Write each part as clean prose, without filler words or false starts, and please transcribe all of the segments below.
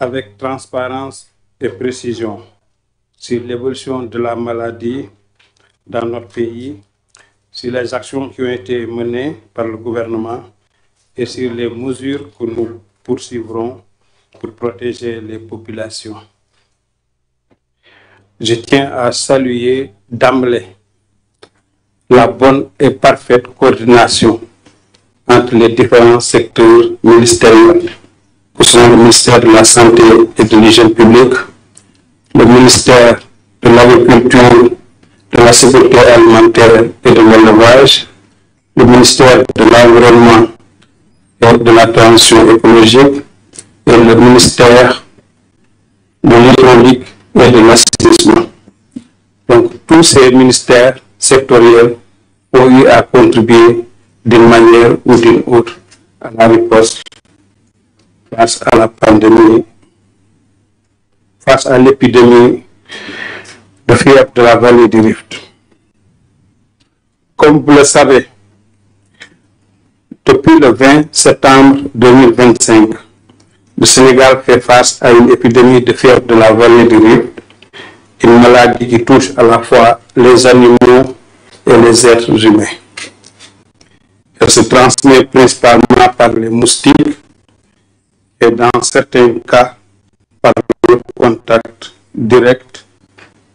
avec transparence et précision sur l'évolution de la maladie dans notre pays, sur les actions qui ont été menées par le gouvernement et sur les mesures que nous poursuivrons pour protéger les populations. Je tiens à saluer d'emblée la bonne et parfaite coordination entre les différents secteurs ministériels, que sont le ministère de la Santé et de l'Hygiène publique, le ministère de l'Agriculture, de la Sécurité alimentaire et de l'élevage, le ministère de l'Environnement et de la Transition écologique et le ministère de l'Hydraulique et de l'assainissement. Donc, tous ces ministères sectoriels ont eu à contribuer d'une manière ou d'une autre à la riposte face à la pandémie, face à l'épidémie de fièvre de la vallée du Rift. Comme vous le savez, depuis le 20 septembre 2025, le Sénégal fait face à une épidémie de fièvre de la vallée du Rift, une maladie qui touche à la fois les animaux et les êtres humains. Elle se transmet principalement par les moustiques et dans certains cas par le contact direct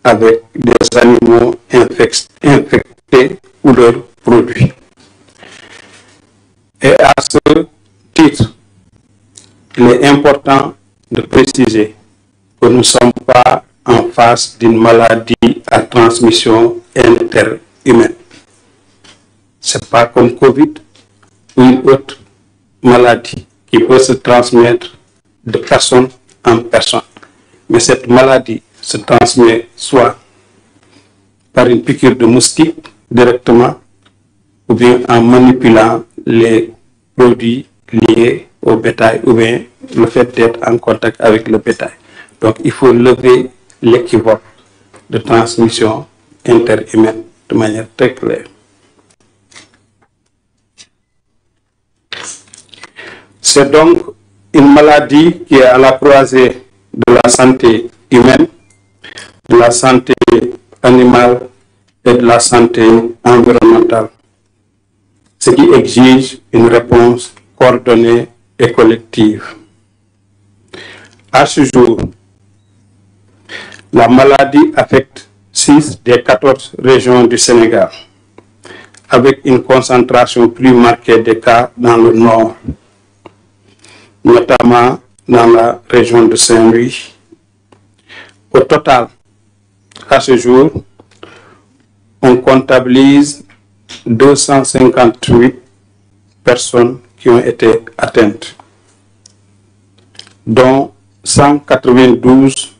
avec des animaux infectés ou leurs produits. Et à ce titre, il est important de préciser que nous ne sommes pas en face d'une maladie à transmission interhumaine. Ce n'est pas comme Covid ou une autre maladie qui peut se transmettre de personne en personne. Mais cette maladie se transmet soit par une piqûre de moustique directement ou bien en manipulant les produits liés au bétail ou bien le fait d'être en contact avec le bétail. Donc il faut lever l'équivoque de transmission interhumaine de manière très claire. C'est donc une maladie qui est à la croisée de la santé humaine, de la santé animale et de la santé environnementale, ce qui exige une réponse coordonnée et collective. À ce jour, la maladie affecte 6 des 14 régions du Sénégal, avec une concentration plus marquée des cas dans le nord, notamment dans la région de Saint-Louis. Au total, à ce jour, on comptabilise 258 personnes qui ont été atteintes, dont 192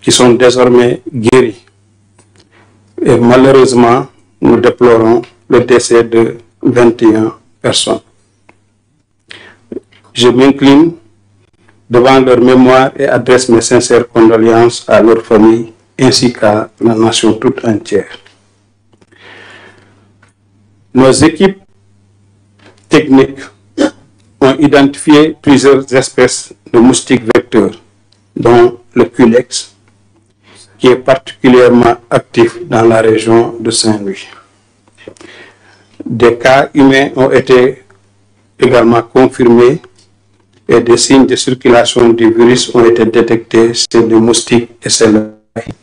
qui sont désormais guéris. Et malheureusement, nous déplorons le décès de 21 personnes. Je m'incline devant leur mémoire et adresse mes sincères condoléances à leur famille ainsi qu'à la nation toute entière. Nos équipes techniques ont identifié plusieurs espèces de moustiques vecteurs, dont le Culex, qui est particulièrement actif dans la région de Saint-Louis. Des cas humains ont été également confirmés et des signes de circulation du virus ont été détectés chez les moustiques et chez le bétail.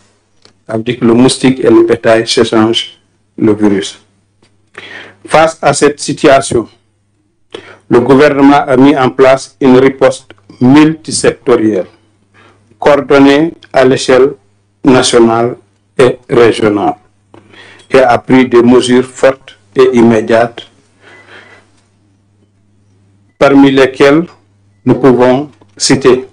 Ça veut dire que le moustique et le bétail s'échangent le virus. Face à cette situation, le gouvernement a mis en place une riposte multisectorielle, coordonnée à l'échelle nationale et régionale, et a pris des mesures fortes et immédiates, parmi lesquelles nous pouvons citer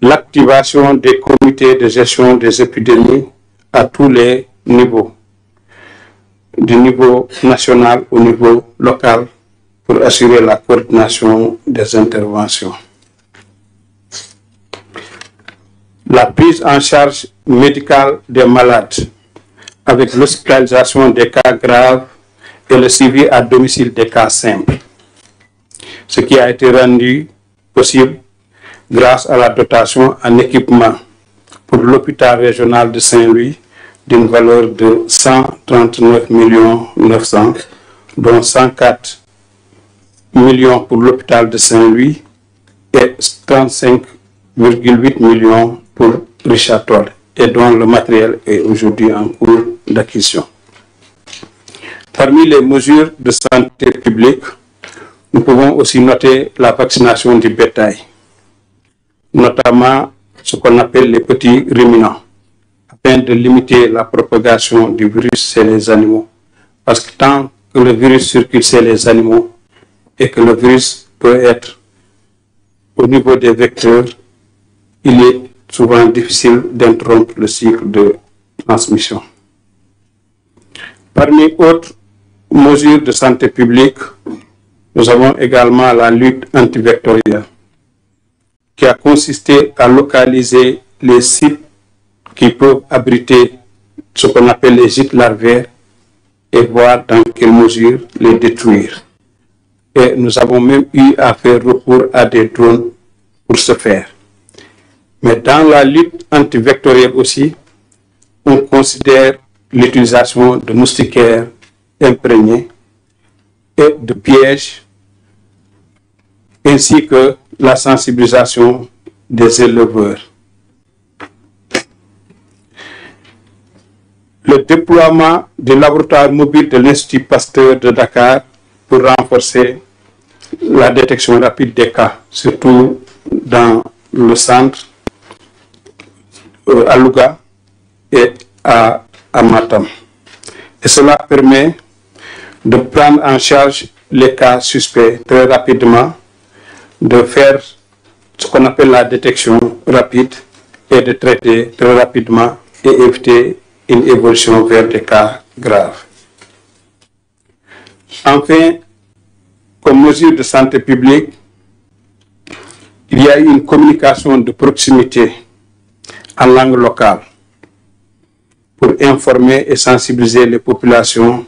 l'activation des comités de gestion des épidémies à tous les niveaux, du niveau national au niveau local, pour assurer la coordination des interventions. La prise en charge médicale des malades, avec l'hospitalisation des cas graves et le suivi à domicile des cas simples, ce qui a été rendu possible grâce à la dotation en équipement pour l'hôpital régional de Saint-Louis d'une valeur de 139 900 000, dont 104 millions pour l'hôpital de Saint-Louis et 35,8 millions pour Richard Toll, et dont le matériel est aujourd'hui en cours d'acquisition. Parmi les mesures de santé publique, nous pouvons aussi noter la vaccination du bétail, notamment ce qu'on appelle les petits ruminants, afin de limiter la propagation du virus chez les animaux. Parce que tant que le virus circule chez les animaux et que le virus peut être au niveau des vecteurs, il est souvent difficile d'interrompre le cycle de transmission. Parmi autres mesures de santé publique, nous avons également la lutte antivectorielle, qui a consisté à localiser les sites qui peuvent abriter ce qu'on appelle les gîtes larvaires et voir dans quelle mesure les détruire. Et nous avons même eu à faire recours à des drones pour ce faire. Mais dans la lutte antivectorielle aussi, on considère l'utilisation de moustiquaires imprégnés et de pièges, ainsi que la sensibilisation des éleveurs. Le déploiement du laboratoire mobile de l'Institut Pasteur de Dakar pour renforcer la détection rapide des cas, surtout dans le centre, à Louga et à Matam. Et cela permet de prendre en charge les cas suspects très rapidement, de faire ce qu'on appelle la détection rapide et de traiter très rapidement et éviter une évolution vers des cas graves. Enfin, comme mesure de santé publique, il y a une communication de proximité en langue locale pour informer et sensibiliser les populations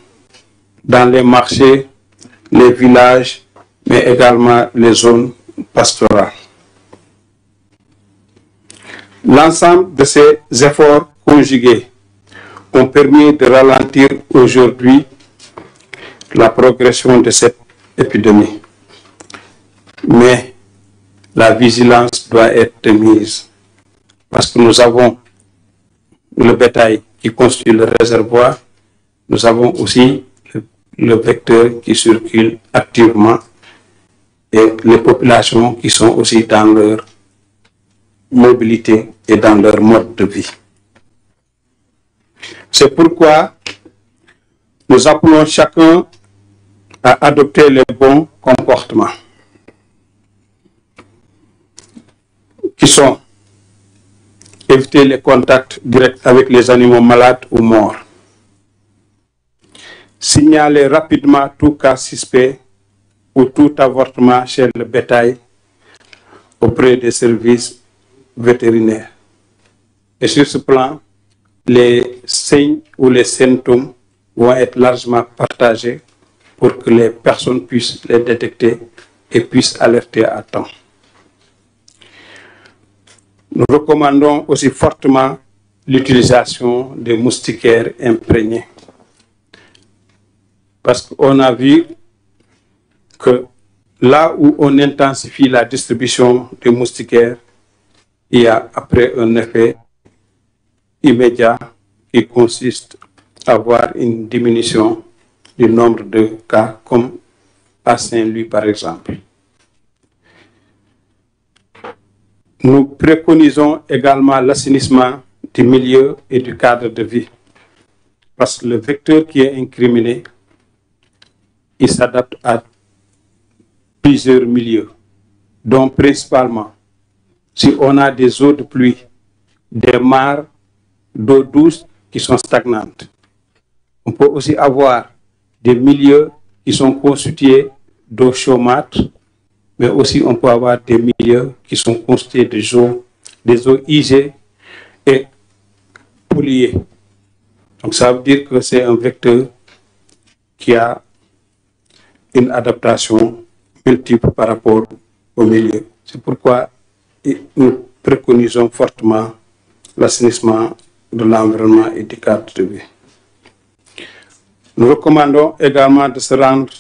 dans les marchés, les villages, mais également les zones pastorales. L'ensemble de ces efforts conjugués ont permis de ralentir aujourd'hui la progression de cette épidémie. Mais la vigilance doit être mise parce que nous avons le bétail qui constitue le réservoir, nous avons aussi le vecteur qui circule activement et les populations qui sont aussi dans leur mobilité et dans leur mode de vie. C'est pourquoi nous appelons chacun à adopter les bons comportements qui sont éviter les contacts directs avec les animaux malades ou morts, signaler rapidement tout cas suspect ou tout avortement chez le bétail auprès des services vétérinaires. Et sur ce plan, les signes ou les symptômes vont être largement partagés pour que les personnes puissent les détecter et puissent alerter à temps. Nous recommandons aussi fortement l'utilisation des moustiquaires imprégnés. Parce qu'on a vu que là où on intensifie la distribution des moustiquaires, il y a après un effet immédiat qui consiste à avoir une diminution du nombre de cas, comme à Saint-Louis par exemple. Nous préconisons également l'assainissement du milieu et du cadre de vie, parce que le vecteur qui est incriminé, il s'adapte à plusieurs milieux, dont principalement, si on a des eaux de pluie, des mares d'eau douce qui sont stagnantes. On peut aussi avoir des milieux qui sont constitués d'eau chaudière, mais aussi on peut avoir des milieux qui sont constitués des eaux usées et polluées. Donc ça veut dire que c'est un vecteur qui a une adaptation multiple par rapport au milieu. C'est pourquoi et nous préconisons fortement l'assainissement de l'environnement et du cadre de vie. Nous recommandons également de se rendre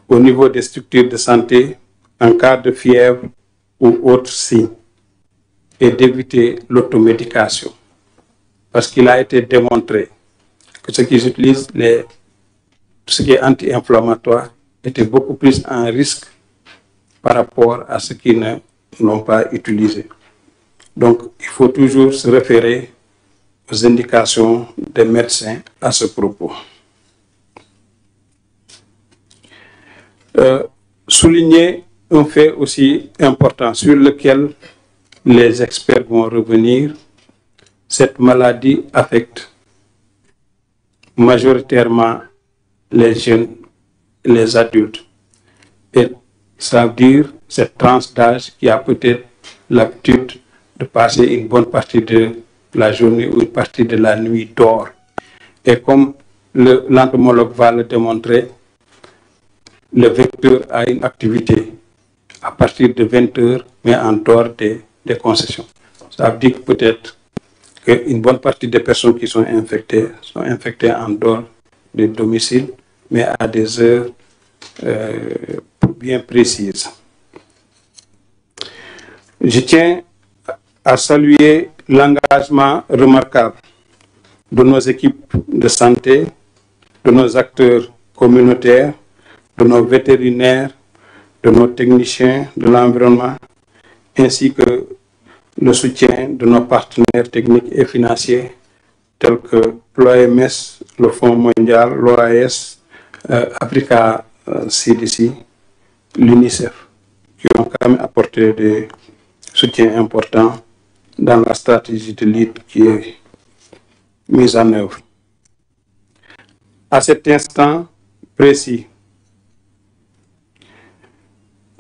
au niveau des structures de santé en cas de fièvre ou autres signes et d'éviter l'automédication. Parce qu'il a été démontré que ceux qui utilisent ce qui est anti-inflammatoire étaient beaucoup plus en risque par rapport à ceux qui ne l'ont pas utilisé. Donc, il faut toujours se référer aux indications des médecins à ce propos. Souligner un fait aussi important sur lequel les experts vont revenir. Cette maladie affecte majoritairement les jeunes, les adultes. Et ça veut dire cette tranche d'âge qui a peut-être l'habitude de passer une bonne partie de la journée ou une partie de la nuit dehors. Et comme l'entomologue va le démontrer, le vecteur a une activité à partir de 20 heures, mais en dehors des concessions. Ça veut dire peut-être qu'une bonne partie des personnes qui sont infectées en dehors du domicile, mais à des heures bien précises. Je tiens à saluer l'engagement remarquable de nos équipes de santé, de nos acteurs communautaires, de nos vétérinaires, de nos techniciens de l'environnement, ainsi que le soutien de nos partenaires techniques et financiers tels que l'OMS, le Fonds mondial, l'OAS, Africa CDC, l'UNICEF, qui ont quand même apporté des soutiens importants dans la stratégie de lutte qui est mise en œuvre. À cet instant précis,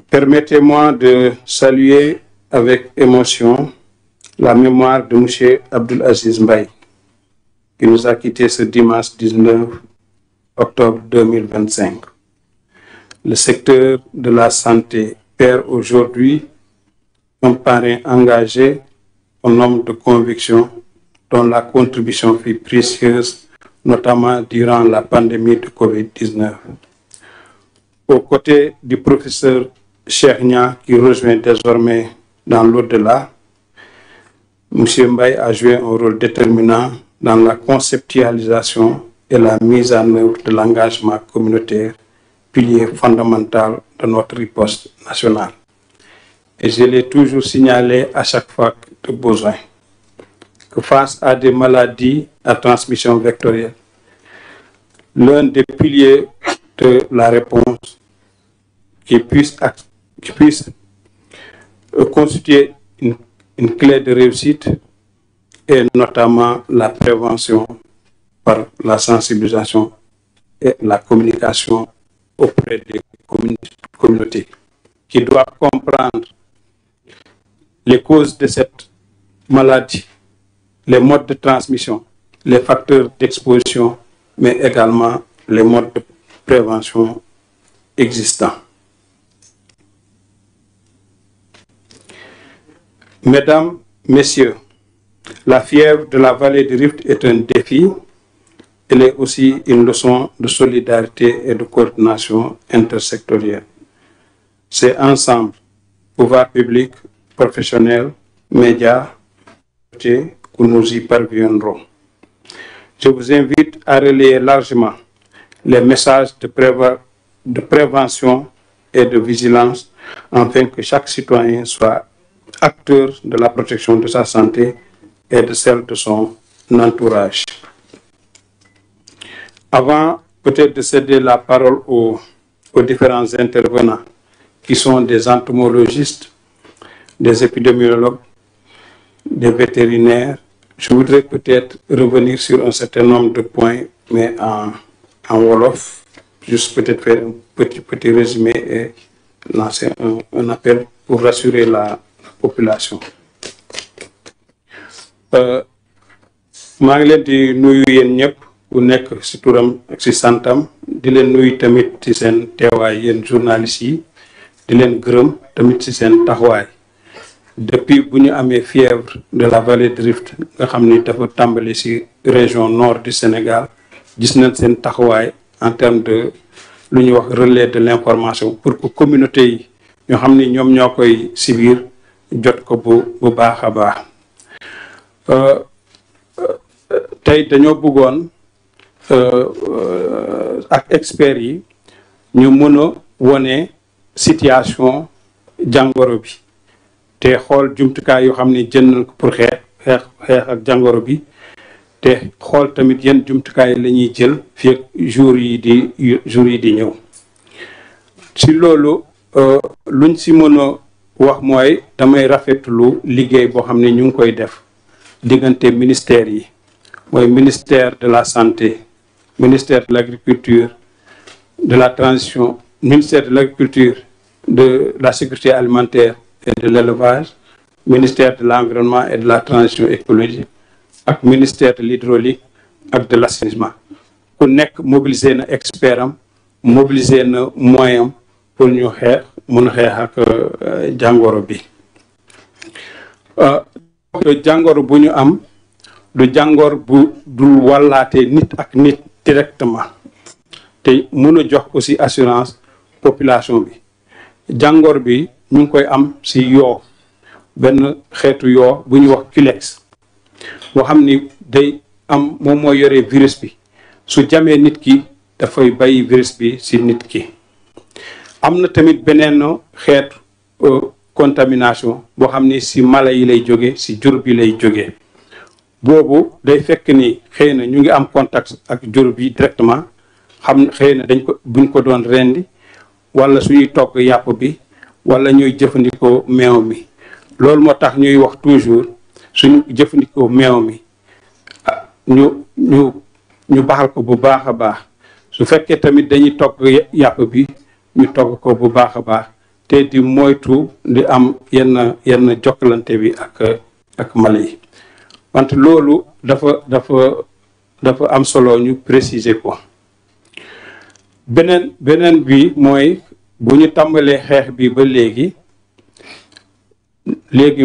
permettez-moi de saluer avec émotion la mémoire de M. Abdul Aziz Mbaye, qui nous a quittés ce dimanche 19 octobre 2025. Le secteur de la santé perd aujourd'hui un parrain engagé, un homme de conviction dont la contribution fut précieuse, notamment durant la pandémie de COVID-19. Aux côtés du professeur Cheikh Nia, qui rejoint désormais dans l'au-delà, M. Mbaye a joué un rôle déterminant dans la conceptualisation et la mise en œuvre de l'engagement communautaire, pilier fondamental de notre riposte nationale. Et je l'ai toujours signalé à chaque fois de besoin, que face à des maladies à transmission vectorielle, l'un des piliers de la réponse qui puisse constituer une clé de réussite est notamment la prévention par la sensibilisation et la communication auprès des communautés qui doivent comprendre les causes de cette maladie, les modes de transmission, les facteurs d'exposition, mais également les modes de prévention existants. Mesdames, Messieurs, la fièvre de la vallée du Rift est un défi. Elle est aussi une leçon de solidarité et de coordination intersectorielle. C'est ensemble, pouvoir public, professionnels, médias, que nous y parviendrons. Je vous invite à relayer largement les messages de prévention et de vigilance afin que chaque citoyen soit acteur de la protection de sa santé et de celle de son entourage. Avant peut-être de céder la parole aux différents intervenants qui sont des entomologistes, des épidémiologues, des vétérinaires, je voudrais peut-être revenir sur un certain nombre de points, mais en Wolof, juste peut-être faire un petit résumé et lancer un appel pour rassurer la population. maa ngi leen di nuyu yéen ñëpp ku nekk ci turam ak ci santam di leen nuyu tamit ci seen teewaay yéen journalistes yi di leen gërëm tamit ci seen taxawaay depuis bu ñu amee fièvre de la vallée de Rift nga xam ni dafa tàmbali ci région nord du Sénégal gis nañ seen taxawaay en termes de lu ñuy wax relais de l'information pour que communauté yi ñoo xam ni ñoom ñoo koy subir jot ko bu baax a baax. tey dañoo bëggoon ak experts yi ñu mën a wone situation jàngoro bi te xool jumtukaay yoo xam ne jënd nañ ko pour xeex ak jàngoro bi te xool tamit yenn jumtukaay la ñuy jël fii ak jours yi di ñëw. ci loolu luñ si mën a wax mooy damay rafetlu liggéey boo xam ne ñu ngi koy def diggante ministères yi mooy ministère de la santé, ministère de l'agriculture, de la transition, ministère de l'agriculture, de la sécurité alimentaire et de l'élevage, ministère de l'environnement et de la transition écologique, ak ministère de l'hydraulique ak de l'assainissement. ku nekk mobiliser na expert am mobiliser na moyen pour ñu mun xeex ak jàngoro bi. jàngoro bu ñu am du jàngor bu dul wàllaatee nit ak nit directement te mën a jox aussi assurance population bi. jàngor bi ñu ngi koy am ci yoo benn xeetu yoo bu ñuy wax culex boo xam ni day am moom mooy yore virus bi su jamee nit ki dafay bàyyi virus bi ci nit ki. am na tamit beneen xeetu contamination boo xam ni ci mala yi lay jóge ci jur bi lay jóge boobu day fekk ni xëy na ñu ngi am contact ak jur bi directement xam xëy na buñ ko doon rendi wala suñuy togg yàpp bi wala ñuy jëfandikoo meew mi. loolu moo tax ñuy wax toujours suñu jëfandikoo meew mi ñu baxal ko bu baax a baax su fekkee tamit dañuy togg yàpp bi ñu togg ko bu baax a baax te di moytu di am yenn jokkalante bi ak mala yi. wante loolu dafa am solo ñu préciser ko. beneen bi mooy bu ñu tàmbalee xeex bi ba léegi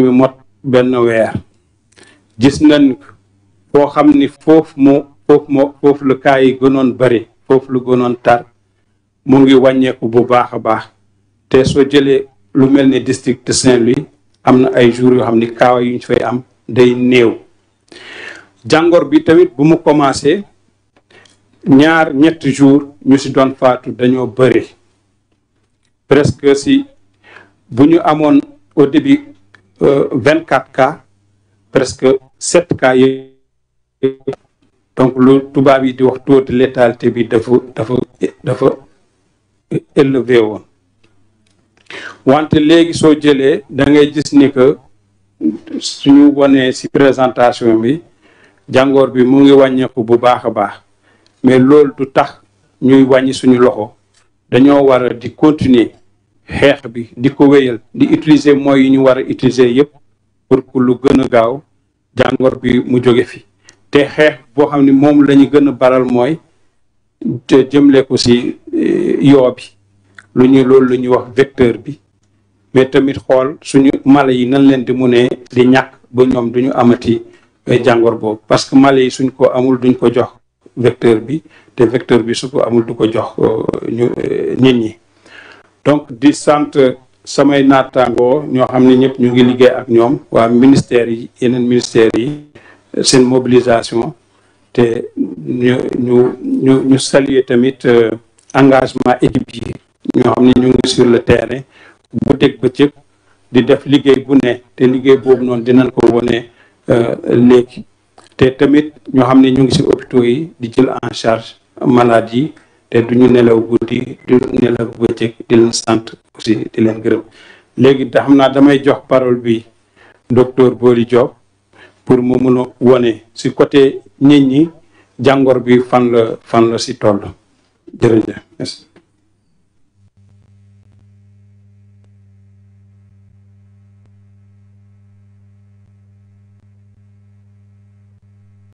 mi mot benn weer gis nañ foo xam ni foofu la cas yi gënoon bari foofu lu gënoon tar mu ngi wàññeeku bu baax a baax te soo jëlee lu mel ni district de Saint-Louis am na ay jours yoo xam ni cas yu ñu fay am day néew. jàngor bi tamit bu mu commencé ñetti jours ñu ci doon faatu dañoo bëri presque si bu ñu amoon au début 24 cas presque 7 cas yi donc lu tubaab yi di wax taux de létalité bi dafa élevé woon. wante léegi soo jëlee da ngay gis ni que suñu wonee ci présentation bi jàngoor bi mu ngi wàññeeku bu baax a baax mais loolu du tax ñuy wàññi suñu loxo dañoo war a di continuer xeex bi di ko wéyal di utiliser moyens yi ñu war a utiliser yépp pour que lu gën a gaaw jàngoor bi mu jóge fi te xeex boo xam ne moom la ñu gën a baral mooy te jëmle ko ci yoo bi loolu la ñuy wax vecteur bi mais tamit xool suñu mala yi nan leen di munee di ñàkk ba ñoom duñu amati jàngor boobu parce que mala yi suñ ko amul duñ ko jox vecteur bi te vecteur bi su ko amul du ko jox nit ñi. donc di sant samay naataangoo ñoo xam ne ñëpp ñu ngi liggéey ak ñoom waa ministères yi yeneen ministères yi seen mobilisation te ñu saluer tamit engagement équipe yi ñoo xam ne ñu ngi sur le terrain bu dégg bëccëg di def liggéey bu ne te liggéey boobu noonu dinañ ko wone léegi te tamit ñoo xam ne ñu ngi ci hôpitaux yi di jël en charge malade yi te duñu nelaw guddi du nelaw bëccëg di leen sant aussi di leen gërëm. léegi xam naa damay jox parole bi docteur Bory Diop pour mu mun a wone ci côté nit ñi jàngor bi fan la ci toll jërëjëf.